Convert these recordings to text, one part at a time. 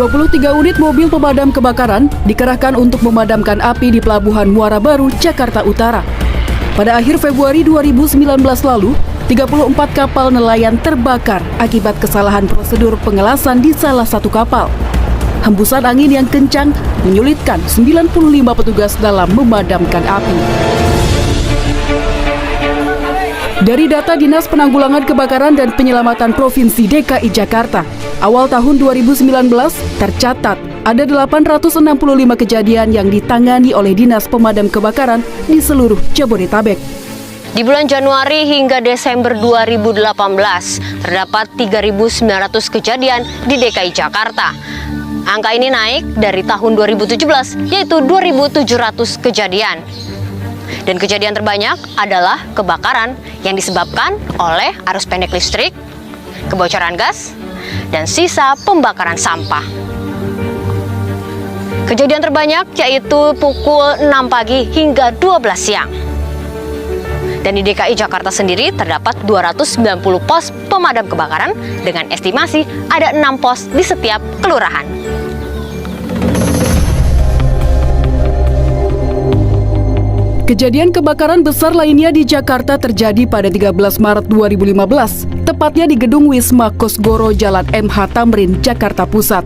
23 unit mobil pemadam kebakaran dikerahkan untuk memadamkan api di Pelabuhan Muara Baru, Jakarta Utara. Pada akhir Februari 2019 lalu, 34 kapal nelayan terbakar akibat kesalahan prosedur pengelasan di salah satu kapal. Hembusan angin yang kencang menyulitkan 95 petugas dalam memadamkan api. Dari data Dinas Penanggulangan Kebakaran dan Penyelamatan Provinsi DKI Jakarta, awal tahun 2019 tercatat ada 865 kejadian yang ditangani oleh Dinas Pemadam Kebakaran di seluruh Jabodetabek. Di bulan Januari hingga Desember 2018, terdapat 3.900 kejadian di DKI Jakarta. Angka ini naik dari tahun 2017, yaitu 2.700 kejadian. Dan kejadian terbanyak adalah kebakaran yang disebabkan oleh arus pendek listrik, kebocoran gas, dan sisa pembakaran sampah. Kejadian terbanyak yaitu pukul 6 pagi hingga 12 siang. Dan di DKI Jakarta sendiri terdapat 290 pos pemadam kebakaran dengan estimasi ada 6 pos di setiap kelurahan. Kejadian kebakaran besar lainnya di Jakarta terjadi pada 13 Maret 2015, tepatnya di Gedung Wisma Kosgoro Jalan MH Tamrin, Jakarta Pusat.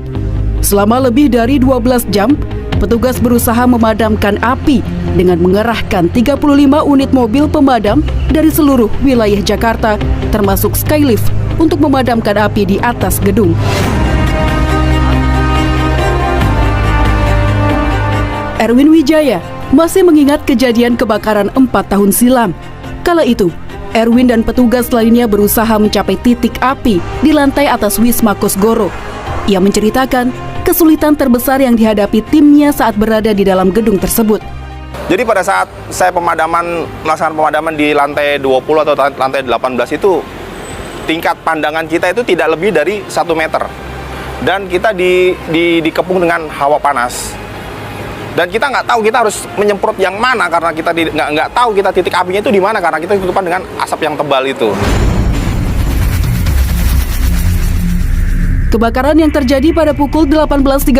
Selama lebih dari 12 jam, petugas berusaha memadamkan api dengan mengerahkan 35 unit mobil pemadam dari seluruh wilayah Jakarta, termasuk Skylift, untuk memadamkan api di atas gedung. Erwin Wijaya masih mengingat kejadian kebakaran 4 tahun silam. Kala itu, Erwin dan petugas lainnya berusaha mencapai titik api di lantai atas Wisma Kosgoro. Ia menceritakan kesulitan terbesar yang dihadapi timnya saat berada di dalam gedung tersebut. Jadi pada saat saya melaksanakan pemadaman di lantai 20 atau lantai 18 itu, tingkat pandangan kita itu tidak lebih dari 1 meter. Dan kita dikepung dengan hawa panas. Dan kita nggak tahu kita harus menyemprot yang mana karena kita nggak tahu kita titik apinya itu di mana karena kita ditutupan dengan asap yang tebal itu. Kebakaran yang terjadi pada pukul 18.30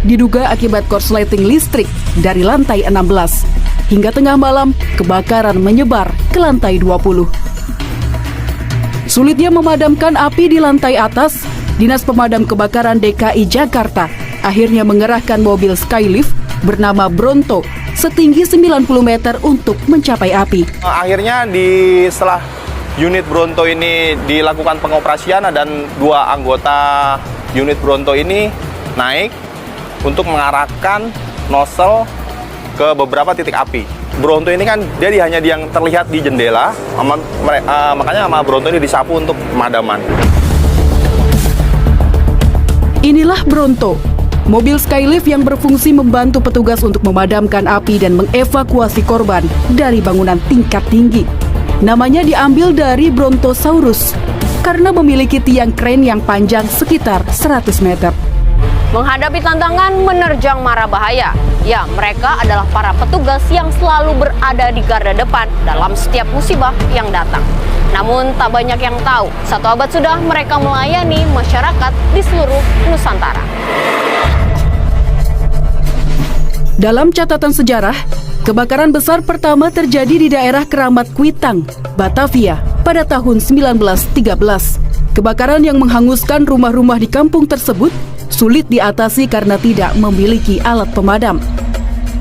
diduga akibat korsleting listrik dari lantai 16. Hingga tengah malam, kebakaran menyebar ke lantai 20. Sulitnya memadamkan api di lantai atas, Dinas Pemadam Kebakaran DKI Jakarta akhirnya mengerahkan mobil Skylift bernama Bronto setinggi 90 meter untuk mencapai api. Akhirnya setelah unit Bronto ini dilakukan pengoperasian dan 2 anggota unit Bronto ini naik untuk mengarahkan nozzle ke beberapa titik api. Bronto ini kan dia hanya yang terlihat di jendela, makanya sama Bronto ini disapu untuk pemadaman. Inilah Bronto, mobil Skylift yang berfungsi membantu petugas untuk memadamkan api dan mengevakuasi korban dari bangunan tingkat tinggi. Namanya diambil dari Brontosaurus karena memiliki tiang kren yang panjang sekitar 100 meter. Menghadapi tantangan menerjang mara bahaya, ya mereka adalah para petugas yang selalu berada di garda depan dalam setiap musibah yang datang. Namun tak banyak yang tahu, 1 abad sudah mereka melayani masyarakat di seluruh Nusantara. Dalam catatan sejarah, kebakaran besar pertama terjadi di daerah Keramat Kuitang, Batavia pada tahun 1913. Kebakaran yang menghanguskan rumah-rumah di kampung tersebut sulit diatasi karena tidak memiliki alat pemadam.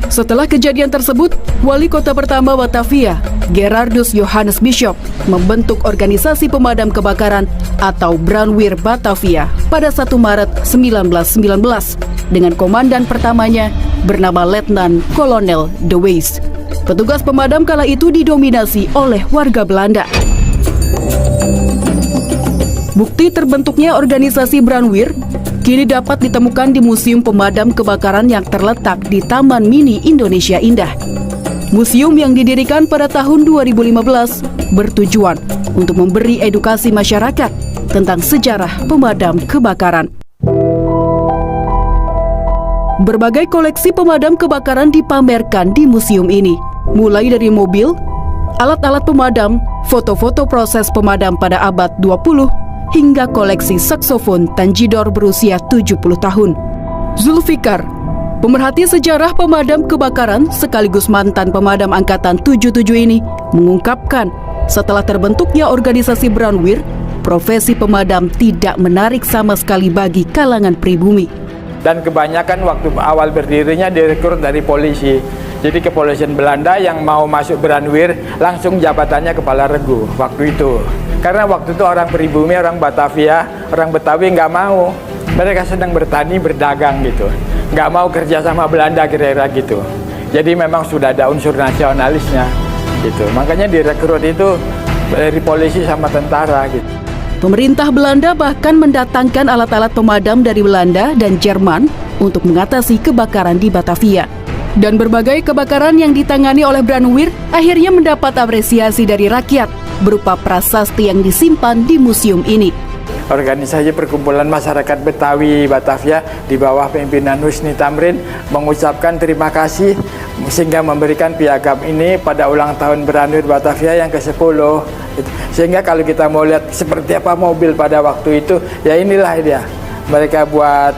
Setelah kejadian tersebut, Wali Kota pertama Batavia, Gerardus Johannes Bishop, membentuk organisasi pemadam kebakaran atau Brandweer Batavia pada 1 Maret 1919 dengan komandan pertamanya bernama Letnan Kolonel De Wees. Petugas pemadam kala itu didominasi oleh warga Belanda. Bukti terbentuknya organisasi Brandweer kini dapat ditemukan di Museum Pemadam Kebakaran yang terletak di Taman Mini Indonesia Indah. Museum yang didirikan pada tahun 2015 bertujuan untuk memberi edukasi masyarakat tentang sejarah pemadam kebakaran. Berbagai koleksi pemadam kebakaran dipamerkan di museum ini, mulai dari mobil, alat-alat pemadam, foto-foto proses pemadam pada abad 20, hingga koleksi saksofon Tanjidor berusia 70 tahun. Zulfikar, pemerhati sejarah pemadam kebakaran sekaligus mantan pemadam Angkatan 77 ini, mengungkapkan setelah terbentuknya organisasi Branwir, profesi pemadam tidak menarik sama sekali bagi kalangan pribumi. Dan kebanyakan waktu awal berdirinya direkrut dari polisi. Jadi kepolisian Belanda yang mau masuk Branwir langsung jabatannya kepala regu waktu itu. Karena waktu itu orang pribumi, orang Batavia, orang Betawi nggak mau. Mereka sedang bertani, berdagang gitu. Nggak mau kerja sama Belanda kira-kira gitu. Jadi memang sudah ada unsur nasionalisnya gitu. Makanya direkrut itu dari polisi sama tentara gitu. Pemerintah Belanda bahkan mendatangkan alat-alat pemadam dari Belanda dan Jerman untuk mengatasi kebakaran di Batavia. Dan berbagai kebakaran yang ditangani oleh Branwir akhirnya mendapat apresiasi dari rakyat berupa prasasti yang disimpan di museum ini. Organisasi Perkumpulan Masyarakat Betawi Batavia di bawah pimpinan Husni Tamrin mengucapkan terima kasih sehingga memberikan piagam ini pada ulang tahun Branwir Batavia yang ke-10. Sehingga kalau kita mau lihat seperti apa mobil pada waktu itu, ya inilah dia. Mereka buat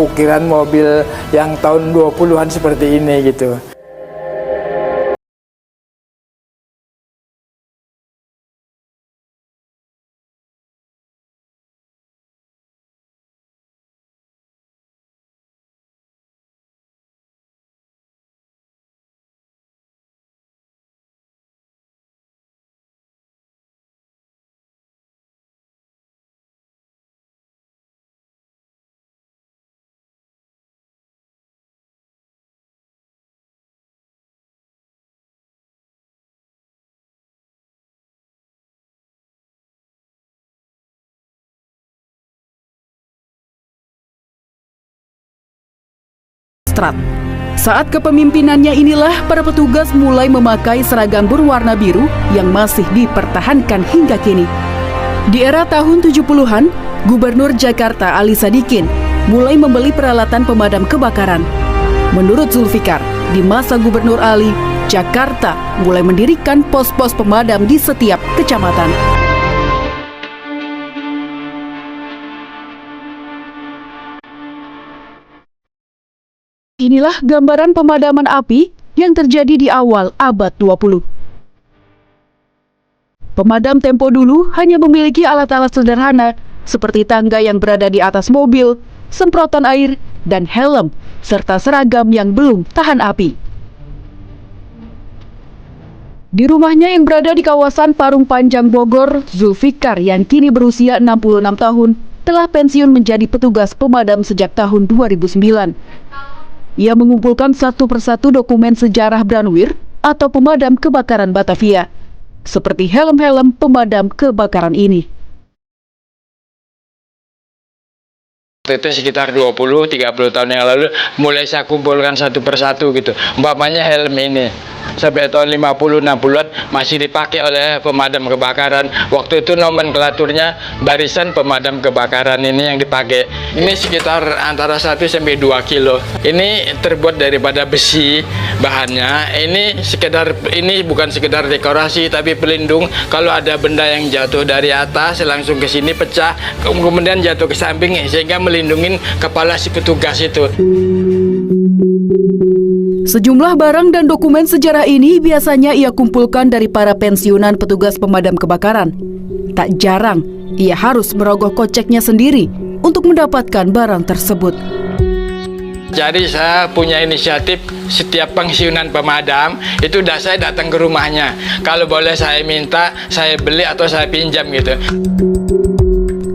ukiran mobil yang tahun 20-an seperti ini gitu. Saat kepemimpinannya inilah para petugas mulai memakai seragam berwarna biru yang masih dipertahankan hingga kini. Di era tahun 70-an, Gubernur Jakarta Ali Sadikin mulai membeli peralatan pemadam kebakaran. Menurut Zulfikar, di masa Gubernur Ali, Jakarta mulai mendirikan pos-pos pemadam di setiap kecamatan. Inilah gambaran pemadaman api yang terjadi di awal abad 20. Pemadam tempo dulu hanya memiliki alat-alat sederhana seperti tangga yang berada di atas mobil, semprotan air, dan helm, serta seragam yang belum tahan api. Di rumahnya yang berada di kawasan Parung Panjang Bogor, Zulfikar yang kini berusia 66 tahun telah pensiun menjadi petugas pemadam sejak tahun 2009. Ia mengumpulkan satu persatu dokumen sejarah Branwir atau pemadam kebakaran Batavia, seperti helm-helm pemadam kebakaran ini. Itu sekitar 20-30 tahun yang lalu mulai saya kumpulkan satu persatu gitu. Umpamanya helm ini sampai tahun 50-60-an masih dipakai oleh pemadam kebakaran. Waktu itu nomenklaturnya barisan pemadam kebakaran ini yang dipakai. Ini sekitar antara 1 sampai 2 kilo. Ini terbuat daripada besi bahannya. Ini bukan sekedar dekorasi tapi pelindung. Kalau ada benda yang jatuh dari atas langsung ke sini pecah, kemudian jatuh ke samping sehingga melindungi kepala si petugas itu. Sejumlah barang dan dokumen sejarah ini biasanya ia kumpulkan dari para pensiunan petugas pemadam kebakaran. Tak jarang, ia harus merogoh koceknya sendiri untuk mendapatkan barang tersebut. Jadi saya punya inisiatif setiap pensiunan pemadam itu saya datang ke rumahnya. Kalau boleh saya minta, saya beli atau saya pinjam gitu.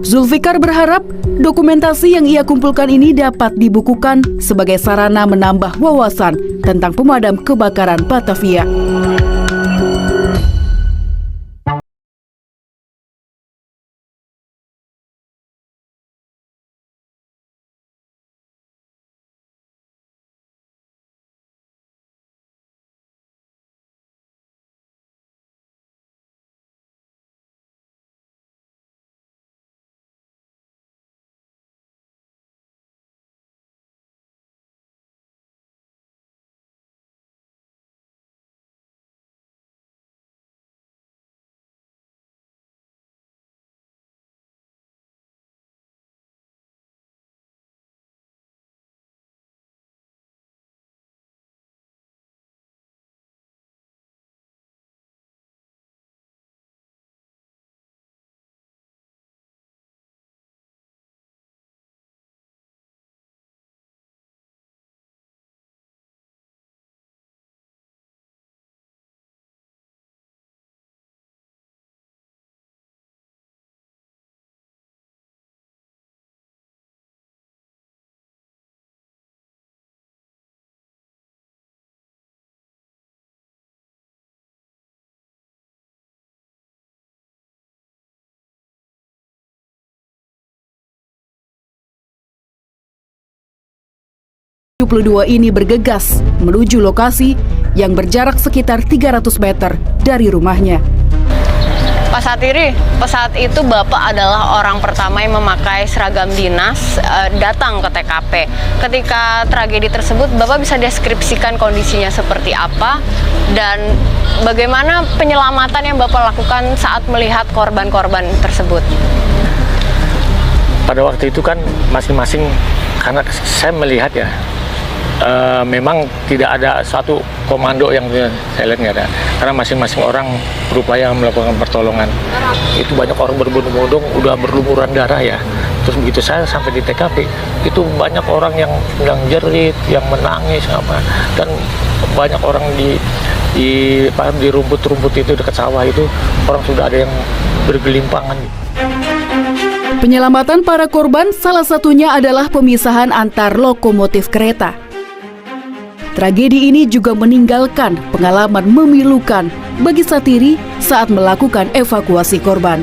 Zulfikar berharap dokumentasi yang ia kumpulkan ini dapat dibukukan sebagai sarana menambah wawasan tentang pemadam kebakaran Batavia. 72 ini bergegas menuju lokasi yang berjarak sekitar 300 meter dari rumahnya. Pak Satiri, saat itu Bapak adalah orang pertama yang memakai seragam dinas datang ke TKP. Ketika tragedi tersebut, Bapak bisa deskripsikan kondisinya seperti apa dan bagaimana penyelamatan yang Bapak lakukan saat melihat korban-korban tersebut? Pada waktu itu kan masing-masing, karena saya melihat ya, memang tidak ada satu komando yang saya lihat, nggak ada, karena masing-masing orang berupaya melakukan pertolongan. Itu banyak orang berbondong-bondong, udah berlumuran darah ya. Terus begitu saya sampai di TKP, itu banyak orang yang jerit, yang menangis apa, dan banyak orang di rumput-rumput itu dekat sawah itu, orang sudah ada yang bergelimpangan. Penyelamatan para korban salah satunya adalah pemisahan antar lokomotif kereta. Tragedi ini juga meninggalkan pengalaman memilukan bagi Satiri saat melakukan evakuasi korban.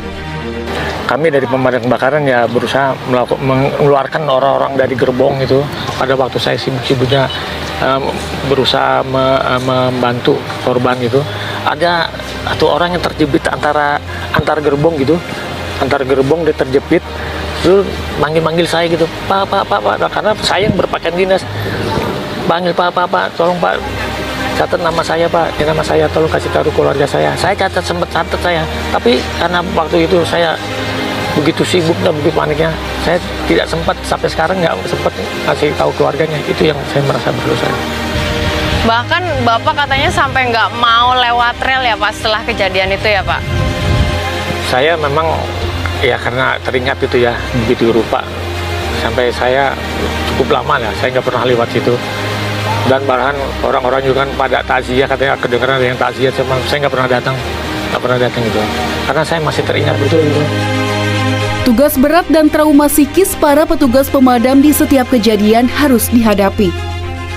Kami dari pemadam kebakaran ya berusaha mengeluarkan orang-orang dari gerbong itu. Pada waktu saya sibuk-sibuknya berusaha membantu korban itu, ada satu orang yang terjepit antar gerbong gitu. Antar gerbong dia terjepit, terus manggil saya gitu, Pak, karena saya yang berpakaian dinas. Panggil Pak, tolong Pak, catat nama saya Pak, ini nama saya, tolong kasih tahu keluarga saya. Saya sempat catat saya, tapi karena waktu itu saya begitu sibuknya, begitu paniknya, saya tidak sempat, sampai sekarang nggak sempat kasih tahu keluarganya. Itu yang saya merasa berdosa. Bahkan Bapak katanya sampai nggak mau lewat rel ya Pak setelah kejadian itu ya Pak? Saya memang ya karena teringat itu ya, begitu rupa. Sampai saya cukup lama lah, saya nggak pernah lewat situ. Dan bahkan orang-orang juga kan pada takziah, katanya kedengaran ada yang takziah, saya nggak pernah datang gitu. Karena saya masih teringat betul itu. Tugas berat dan trauma psikis para petugas pemadam di setiap kejadian harus dihadapi.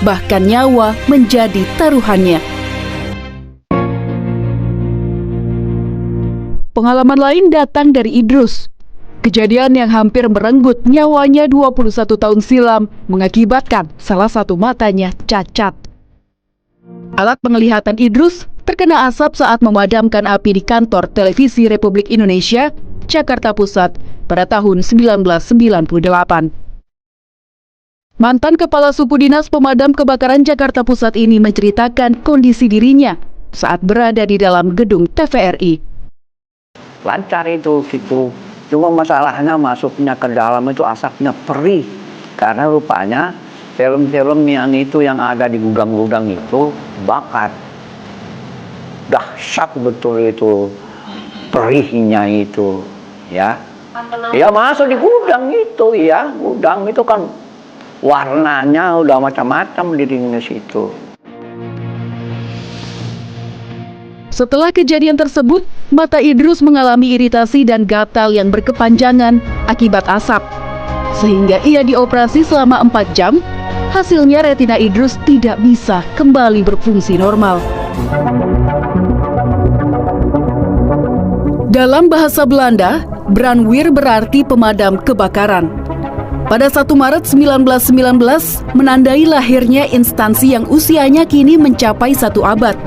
Bahkan nyawa menjadi taruhannya. Pengalaman lain datang dari Idrus. Kejadian yang hampir merenggut nyawanya 21 tahun silam mengakibatkan salah satu matanya cacat. Alat penglihatan Idrus terkena asap saat memadamkan api di kantor Televisi Republik Indonesia, Jakarta Pusat pada tahun 1998. Mantan Kepala Suku Dinas Pemadam Kebakaran Jakarta Pusat ini menceritakan kondisi dirinya saat berada di dalam gedung TVRI. Lancar itu gitu. Cuma masalahnya masuknya ke dalam itu asapnya perih. Karena rupanya film-film yang ada di gudang-gudang itu bakar. Dahsyat betul itu perihnya itu, ya. Ya masuk di gudang itu ya. Gudang itu kan warnanya udah macam-macam di situ. Setelah kejadian tersebut, mata Idrus mengalami iritasi dan gatal yang berkepanjangan akibat asap. Sehingga ia dioperasi selama 4 jam, hasilnya retina Idrus tidak bisa kembali berfungsi normal. Dalam bahasa Belanda, brandweer berarti pemadam kebakaran. Pada 1 Maret 1919, menandai lahirnya instansi yang usianya kini mencapai 1 abad.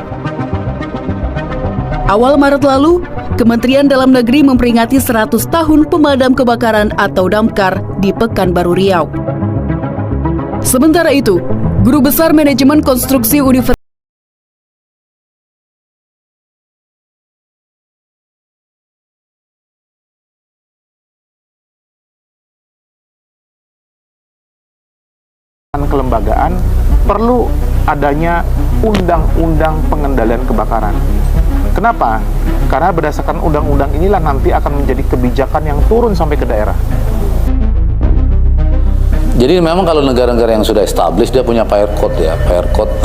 Awal Maret lalu, Kementerian Dalam Negeri memperingati 100 tahun pemadam kebakaran atau Damkar di Pekanbaru Riau. Sementara itu, Guru Besar Manajemen Konstruksi Universitas kelembagaan perlu adanya undang-undang pengendalian kebakaran. Kenapa? Karena berdasarkan undang-undang inilah nanti akan menjadi kebijakan yang turun sampai ke daerah. Jadi memang kalau negara-negara yang sudah established dia punya fire code ya, fire code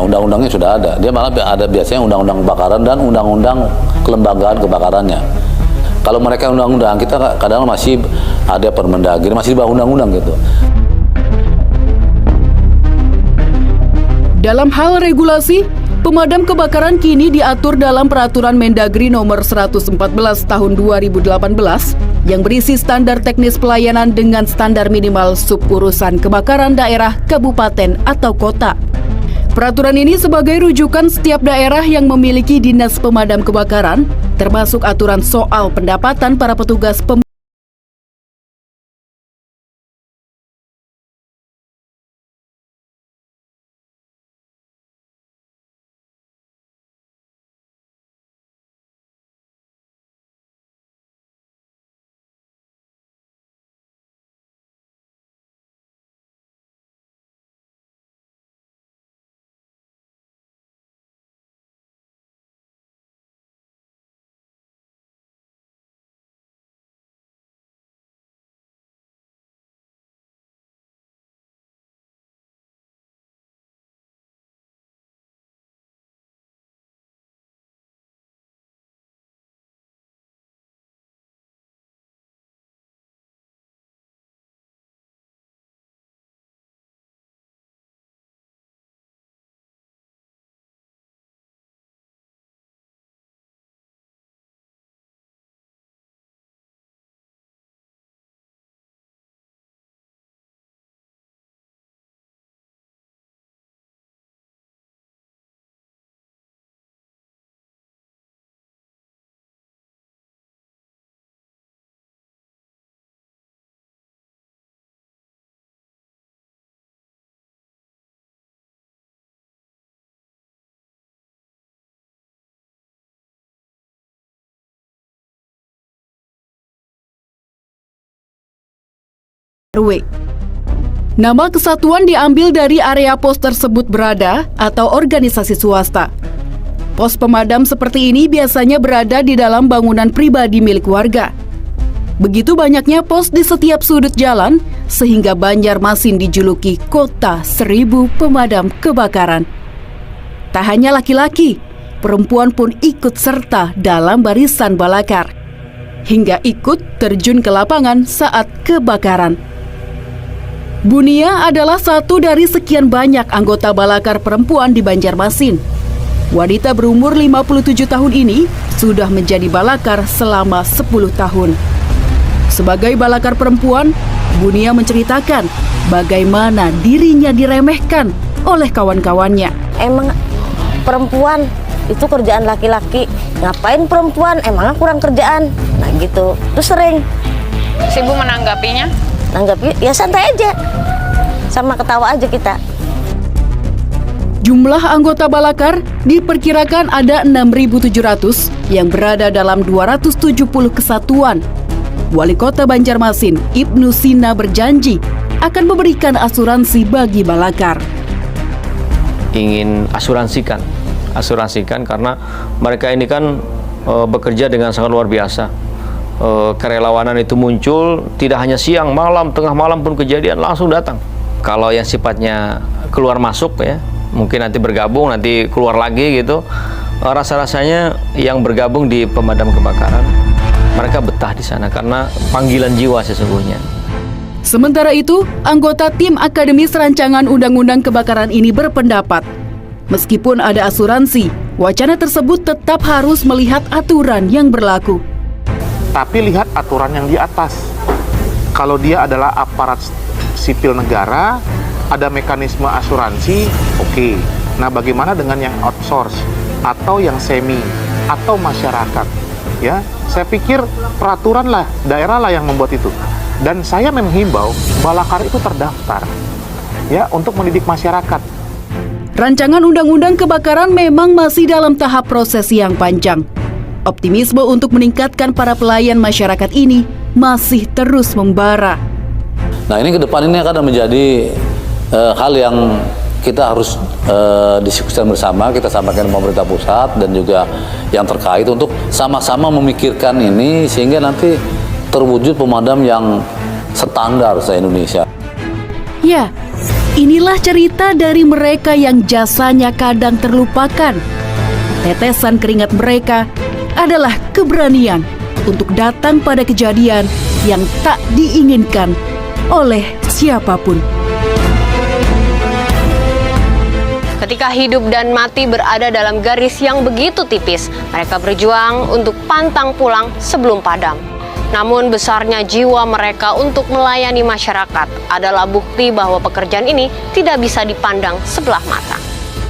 undang-undangnya sudah ada. Dia malah ada biasanya undang-undang kebakaran dan undang-undang kelembagaan kebakarannya. Kalau mereka undang-undang, kita kadang masih ada Permendagri, masih di bawah undang-undang gitu. Dalam hal regulasi, Pemadam kebakaran kini diatur dalam Peraturan Mendagri Nomor 114 Tahun 2018 yang berisi standar teknis pelayanan dengan standar minimal suburusan kebakaran daerah, kabupaten, atau kota. Peraturan ini sebagai rujukan setiap daerah yang memiliki dinas pemadam kebakaran, termasuk aturan soal pendapatan para petugas pemadam. RW. Nama kesatuan diambil dari area pos tersebut berada atau organisasi swasta. Pos pemadam seperti ini biasanya berada di dalam bangunan pribadi milik warga. Begitu banyaknya pos di setiap sudut jalan, sehingga Banjarmasin dijuluki Kota 1000 Pemadam Kebakaran. Tak hanya laki-laki, perempuan pun ikut serta dalam barisan balakar, hingga ikut terjun ke lapangan saat kebakaran. Bunia adalah satu dari sekian banyak anggota balakar perempuan di Banjarmasin. Wanita berumur 57 tahun ini sudah menjadi balakar selama 10 tahun. Sebagai balakar perempuan, Bunia menceritakan bagaimana dirinya diremehkan oleh kawan-kawannya. Emang perempuan itu kerjaan laki-laki, ngapain perempuan, emangnya kurang kerjaan, nah gitu. Terus sering. Si Bu menanggapinya? Nanggapi ya santai aja, sama ketawa aja kita. Jumlah anggota balakar diperkirakan ada 6.700 yang berada dalam 270 kesatuan. Wali Kota Banjarmasin, Ibnu Sina berjanji akan memberikan asuransi bagi balakar. Ingin asuransikan karena mereka ini kan bekerja dengan sangat luar biasa. Kerelawanan itu muncul tidak hanya siang, malam, tengah malam pun kejadian langsung datang. Kalau yang sifatnya keluar masuk ya, mungkin nanti bergabung, nanti keluar lagi gitu. Rasa-rasanya yang bergabung di pemadam kebakaran, mereka betah di sana karena panggilan jiwa sesungguhnya. Sementara itu, anggota tim Akademis Rancangan Undang-Undang Kebakaran ini berpendapat, meskipun ada asuransi, wacana tersebut tetap harus melihat aturan yang berlaku. Tapi lihat aturan yang di atas. Kalau dia adalah aparat sipil negara, ada mekanisme asuransi, oke. Nah, bagaimana dengan yang outsource atau yang semi atau masyarakat? Ya, saya pikir peraturan lah, daerah lah yang membuat itu. Dan saya menghimbau balakar itu terdaftar, ya, untuk mendidik masyarakat. Rancangan Undang-Undang Kebakaran memang masih dalam tahap proses yang panjang. Optimisme untuk meningkatkan para pelayan masyarakat ini masih terus membara. Nah, ini ke depan ini akan menjadi hal yang kita harus diskusikan bersama, kita sampaikan ke pemerintah pusat dan juga yang terkait untuk sama-sama memikirkan ini sehingga nanti terwujud pemadam yang standar se-Indonesia. Ya, inilah cerita dari mereka yang jasanya kadang terlupakan. Tetesan keringat mereka adalah keberanian untuk datang pada kejadian yang tak diinginkan oleh siapapun. Ketika hidup dan mati berada dalam garis yang begitu tipis, mereka berjuang untuk pantang pulang sebelum padam. Namun besarnya jiwa mereka untuk melayani masyarakat adalah bukti bahwa pekerjaan ini tidak bisa dipandang sebelah mata.